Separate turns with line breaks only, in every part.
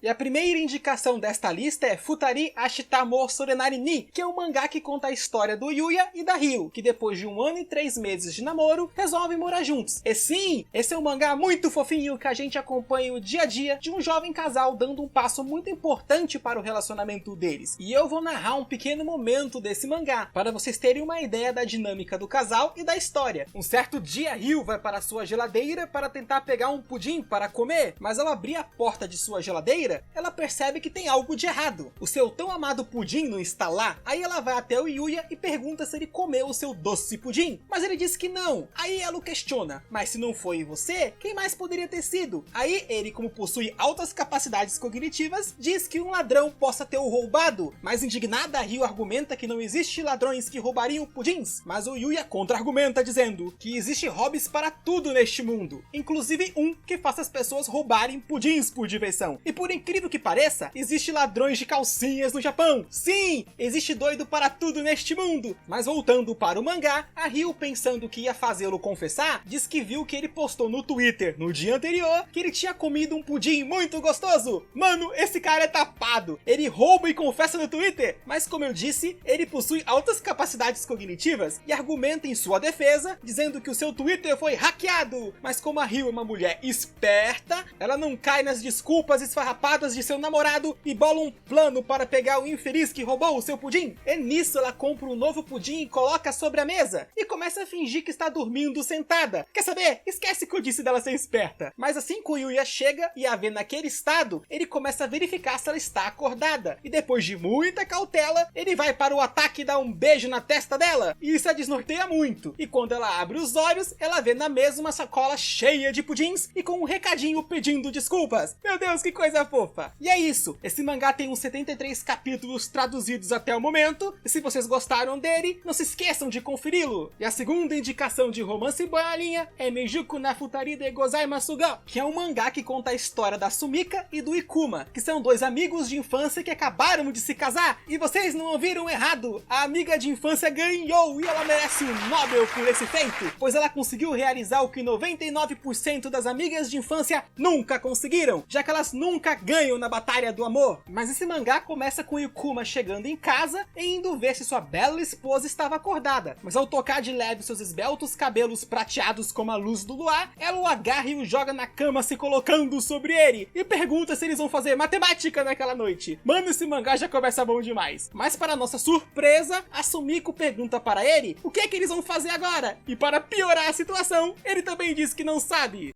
E a primeira indicação desta lista é Futari Ashitamo Sorenari ni, que é um mangá que conta a história do Yuya e da Ryu, que depois de 1 ano e 3 meses de namoro, resolvem morar juntos. E sim, esse é um mangá muito fofinho que a gente acompanha o dia a dia de um jovem casal dando um passo muito importante para o relacionamento deles. E eu vou narrar um pequeno momento desse mangá, para vocês terem uma ideia da dinâmica do casal e da história. Um certo dia, Ryu vai para sua geladeira para tentar pegar um pudim para comer, mas ao abrir a porta de sua geladeira, ela percebe que tem algo de errado. O seu tão amado pudim não está lá. Aí ela vai até o Yuya e pergunta se ele comeu o seu doce pudim, mas ele diz que não. Aí ela o questiona, mas se não foi você, quem mais poderia ter sido? Aí ele, como possui altas capacidades cognitivas, diz que um ladrão possa ter o roubado, mas indignada, Ryu argumenta que não existe ladrões que roubariam pudins, mas o Yuya contra-argumenta dizendo que existe hobbies para tudo neste mundo, inclusive um que faça as pessoas roubarem pudins por diversão. E por incrível que pareça, existe ladrões de calcinhas no Japão. Sim, existe doido para tudo neste mundo. Mas voltando para o mangá, a Ryu, pensando que ia fazê-lo confessar, diz que viu que ele postou no Twitter no dia anterior que ele tinha comido um pudim muito gostoso. Mano, esse cara é tapado. Ele rouba e confessa no Twitter, mas como eu disse, ele possui altas capacidades cognitivas e argumenta em sua defesa, dizendo que o seu Twitter foi hackeado. Mas como a Ryu é uma mulher esperta, ela não cai nas desculpas esfarrapadas de seu namorado e bola um plano para pegar o infeliz que roubou o seu pudim. E nisso ela compra um novo pudim e coloca sobre a mesa e começa a fingir que está dormindo sentada. Quer saber? Esquece que eu disse dela ser esperta. Mas assim que o Yuya chega e a vê naquele estado, ele começa a verificar se ela está acordada. E depois de muita cautela, ele vai para o ataque e dá um beijo na testa dela. E isso a desnorteia muito. E quando ela abre os olhos, ela vê na mesa uma sacola cheia de pudins e com um recadinho pedindo desculpas. Meu Deus, que coisa fofa. E é isso. Esse mangá tem uns 73 capítulos traduzidos até o momento. E se vocês gostaram dele, não se esqueçam de conferi-lo. E a segunda indicação de romance boiolinha é Meijuku na Futari de Gozaimasu ga, que é um mangá que conta a história da Sumika e do Ikuma, que são dois amigos de infância que acabaram de se casar. E vocês não ouviram errado, a amiga de infância ganhou e ela merece um Nobel por esse feito, pois ela conseguiu realizar o que 99% das amigas de infância nunca conseguiram, já que elas nunca ganham na batalha do amor. Mas esse mangá começa com Ikuma chegando em casa e indo ver se sua bela esposa estava acordada, mas ao tocar de leve seus esbeltos cabelos prateados como a luz do luar, ela o agarra e o joga na cama se colocando sobre ele e pergunta se eles vão fazer matemática naquela noite. Mano, esse mangá já começa bom demais. Mas para nossa surpresa, a Sumiko pergunta para ele o que é que eles vão fazer agora, e para piorar a situação, ele também diz que não sabe.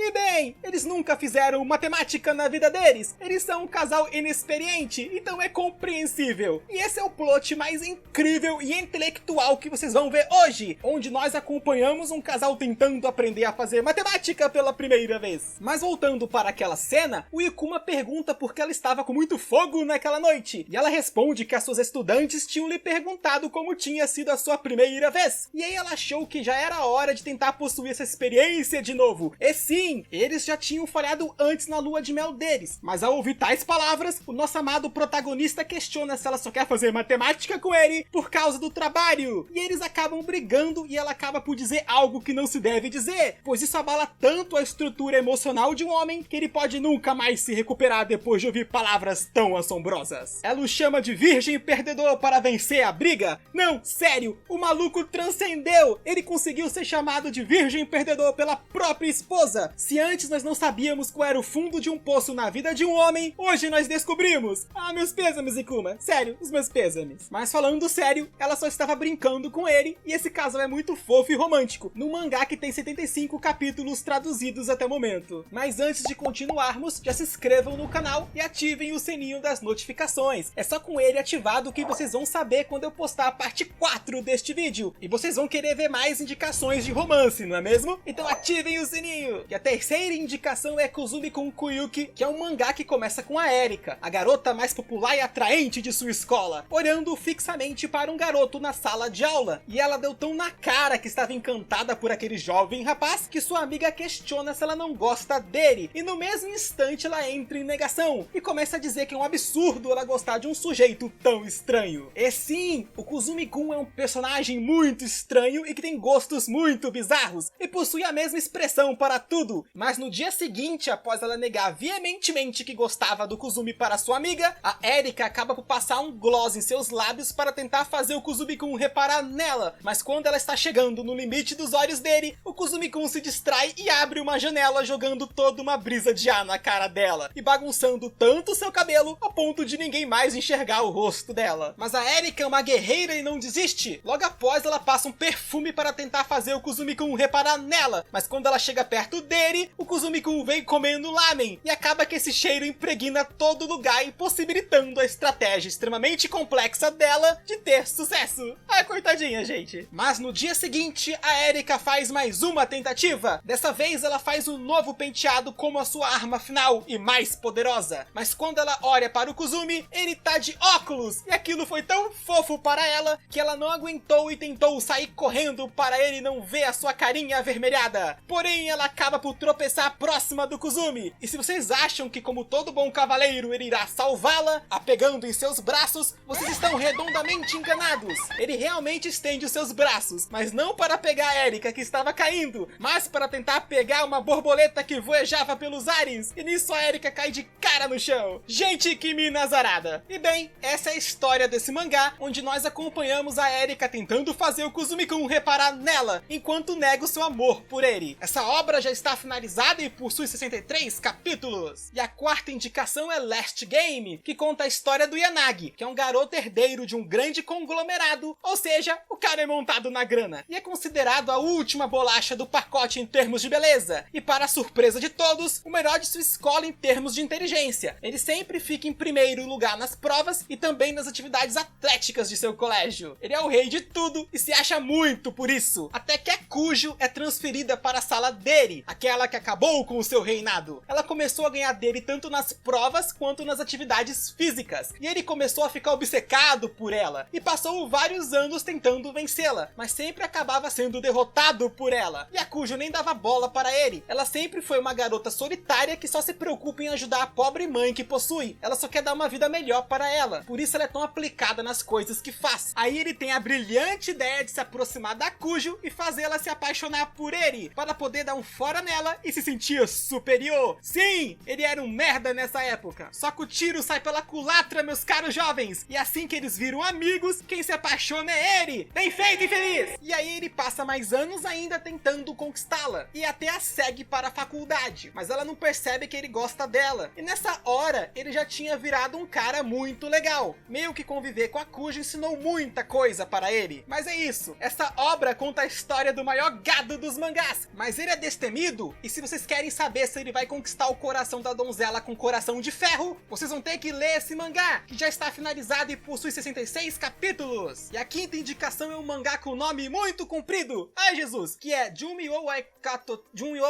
E bem, eles nunca fizeram matemática na vida deles. Eles são um casal inexperiente, então é compreensível. E esse é o plot mais incrível e intelectual que vocês vão ver hoje, onde nós acompanhamos um casal tentando aprender a fazer matemática pela primeira vez. Mas voltando para aquela cena, o Ikuma pergunta por que ela estava com muito fogo naquela noite. E ela responde que as suas estudantes tinham lhe perguntado como tinha sido a sua primeira vez. E aí ela achou que já era hora de tentar possuir essa experiência de novo. E sim, eles já tinham falhado antes na lua de mel deles, mas ao ouvir tais palavras, o nosso amado protagonista questiona se ela só quer fazer matemática com ele por causa do trabalho, e eles acabam brigando e ela acaba por dizer algo que não se deve dizer, pois isso abala tanto a estrutura emocional de um homem que ele pode nunca mais se recuperar depois de ouvir palavras tão assombrosas. Ela o chama de virgem perdedor para vencer a briga? Não, sério, o maluco transcendeu, ele conseguiu ser chamado de virgem perdedor pela própria esposa. Se antes nós não sabíamos qual era o fundo de um poço na vida de um homem, hoje nós descobrimos. Ah, meus pêsames, Ikuma. Sério, os meus pêsames. Mas falando sério, ela só estava brincando com ele e esse casal é muito fofo e romântico, num mangá que tem 75 capítulos traduzidos até o momento. Mas antes de continuarmos, já se inscrevam no canal e ativem o sininho das notificações. É só com ele ativado que vocês vão saber quando eu postar a parte 4 deste vídeo. E vocês vão querer ver mais indicações de romance, não é mesmo? Então ativem o sininho. E a terceira indicação é Kuzumi-kun Kuyuki, que é um mangá que começa com a Erika, a garota mais popular e atraente de sua escola, olhando fixamente para um garoto na sala de aula, e ela deu tão na cara que estava encantada por aquele jovem rapaz que sua amiga questiona se ela não gosta dele, e no mesmo instante ela entra em negação, e começa a dizer que é um absurdo ela gostar de um sujeito tão estranho. E sim, o Kuzumi-kun é um personagem muito estranho e que tem gostos muito bizarros, e possui a mesma expressão para tudo. Ryu. Mas no dia seguinte, após ela negar veementemente que gostava do Kuzumi para sua amiga, a Erika acaba por passar um gloss em seus lábios para tentar fazer o Kuzumi-kun reparar nela. Mas quando ela está chegando no limite dos olhos dele, o Kuzumi-kun se distrai e abre uma janela, jogando toda uma brisa de ar na cara dela e bagunçando tanto seu cabelo a ponto de ninguém mais enxergar o rosto dela. Mas a Erika é uma guerreira e não desiste. Logo após, ela passa um perfume para tentar fazer o Kuzumi-kun reparar nela, mas quando ela chega perto dele, o Kuzumi-kun vem comendo lamen e acaba que esse cheiro impregna todo lugar, impossibilitando a estratégia extremamente complexa dela de ter sucesso. Ai, coitadinha, gente. Mas no dia seguinte, a Erika faz mais uma tentativa. Dessa vez ela faz um novo penteado como a sua arma final e mais poderosa. Mas quando ela olha para o Kuzumi, ele tá de óculos, e aquilo foi tão fofo para ela que ela não aguentou e tentou sair correndo para ele não ver a sua carinha avermelhada. Porém, ela acaba por tropeçar próxima do Kuzumi. E se vocês acham que, como todo bom cavaleiro, ele irá salvá-la, a pegando em seus braços, vocês estão redondamente enganados. Ele realmente estende os seus braços, mas não para pegar a Erika, que estava caindo, mas para tentar pegar uma borboleta que voejava pelos ares. E nisso a Erika cai de cara no chão. Gente, que mina azarada. E bem, essa é a história desse mangá, onde nós acompanhamos a Erika tentando fazer o Kuzumi-kun reparar nela, enquanto nega o seu amor por ele. Essa obra já está finalizada e possui 63 capítulos. E a quarta indicação é Last Game, que conta a história do Yanagi, que é um garoto herdeiro de um grande conglomerado, ou seja, o cara é montado na grana, e é considerado a última bolacha do pacote em termos de beleza, e para a surpresa de todos, o melhor de sua escola em termos de inteligência. Ele sempre fica em primeiro lugar nas provas e também nas atividades atléticas de seu colégio. Ele é o rei de tudo e se acha muito por isso, até que a Kujo é transferida para a sala dele, aquela que acabou com o seu reinado. Ela começou a ganhar dele tanto nas provas quanto nas atividades físicas, e ele começou a ficar obcecado por ela, e passou vários anos tentando vencê-la, mas sempre acabava sendo derrotado por ela, e a Kujo nem dava bola para ele. Ela sempre foi uma garota solitária que só se preocupa em ajudar a pobre mãe que possui. Ela só quer dar uma vida melhor para ela, por isso ela é tão aplicada nas coisas que faz. Aí ele tem a brilhante ideia de se aproximar da Kujo e fazê-la se apaixonar por ele, para poder dar um fora nela e se sentir superior. Sim, ele era um merda nessa época, só que o tiro sai pela culatra, meus caros jovens, e assim que eles viram amigos, quem se apaixona é ele. Bem feito, infeliz! E aí ele passa mais anos ainda tentando conquistá-la, e até a segue para a faculdade, mas ela não percebe que ele gosta dela, e nessa hora ele já tinha virado um cara muito legal. Meio que conviver com a Kujo ensinou muita coisa para ele. Mas é isso, essa obra conta a história do maior gado dos mangás, mas ele é destemido, e se vocês querem saber se ele vai conquistar o coração da donzela com coração de ferro, vocês vão ter que ler esse mangá, que já está finalizado e possui 66 capítulos. E a quinta indicação é um mangá com nome muito comprido, ai Jesus, que é Junmyo Aikato Junmyo...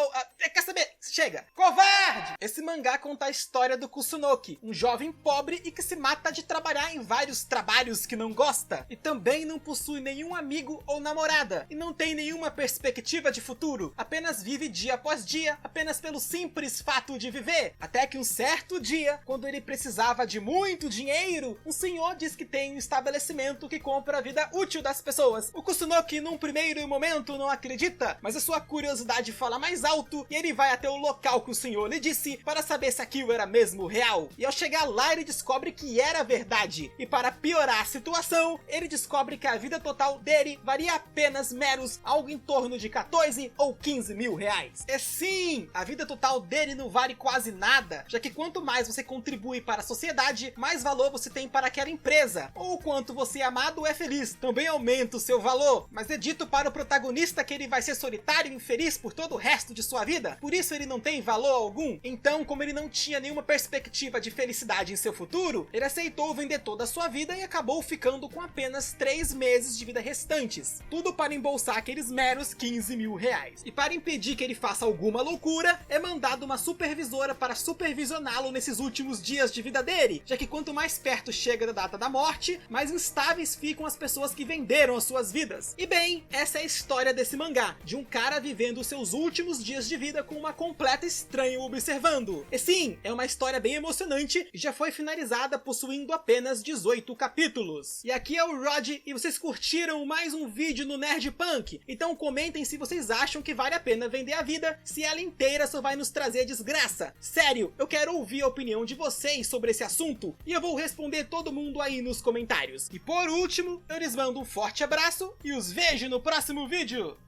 quer saber? Chega! Covarde! Esse mangá conta a história do Kusunoki, um jovem pobre e que se mata de trabalhar em vários trabalhos que não gosta, e também não possui nenhum amigo ou namorada, e não tem nenhuma perspectiva de futuro, apenas vive dia após dia, apenas pelo simples fato de viver, até que um certo dia, quando ele precisava de muito dinheiro, um senhor diz que tem um estabelecimento que compra a vida útil das pessoas. O Kusunoki, num primeiro momento, não acredita, mas a sua curiosidade fala mais alto, e ele vai até o local que o senhor lhe disse, para saber se aquilo era mesmo real. E ao chegar lá, ele descobre que era verdade, e para piorar a situação, ele descobre que a vida total dele varia apenas meros algo em torno de 14 ou 15 mil reais. E sim, a vida total dele não vale quase nada, já que quanto mais você contribui para a sociedade, mais valor você tem para aquela empresa, ou o quanto você é amado ou é feliz, também aumenta o seu valor. Mas é dito para o protagonista que ele vai ser solitário e infeliz por todo o resto de sua vida, por isso ele não tem valor algum. Então, como ele não tinha nenhuma perspectiva de felicidade em seu futuro, ele aceitou vender toda a sua vida e acabou ficando com apenas 3 meses de vida restantes, tudo para embolsar aqueles meros 15 mil reais. E para impedir que ele faça alguma loucura, é mandado uma supervisora para supervisioná-lo nesses últimos dias de vida dele, já que quanto mais perto chega da data da morte, mais instáveis ficam as pessoas que venderam as suas vidas. E bem, essa é a história desse mangá, de um cara vivendo os seus últimos dias de vida com uma completa estranha o observando. E sim, é uma história bem emocionante e já foi finalizada possuindo apenas 18 capítulos. E aqui é o Rod, e vocês curtiram mais um vídeo no Nerd Punk? Então comentem se vocês acham que vale a pena vender a vida se ela inteira só vai nos trazer desgraça? Sério, eu quero ouvir a opinião de vocês sobre esse assunto e eu vou responder todo mundo aí nos comentários. E por último, eu lhes mando um forte abraço e os vejo no próximo vídeo!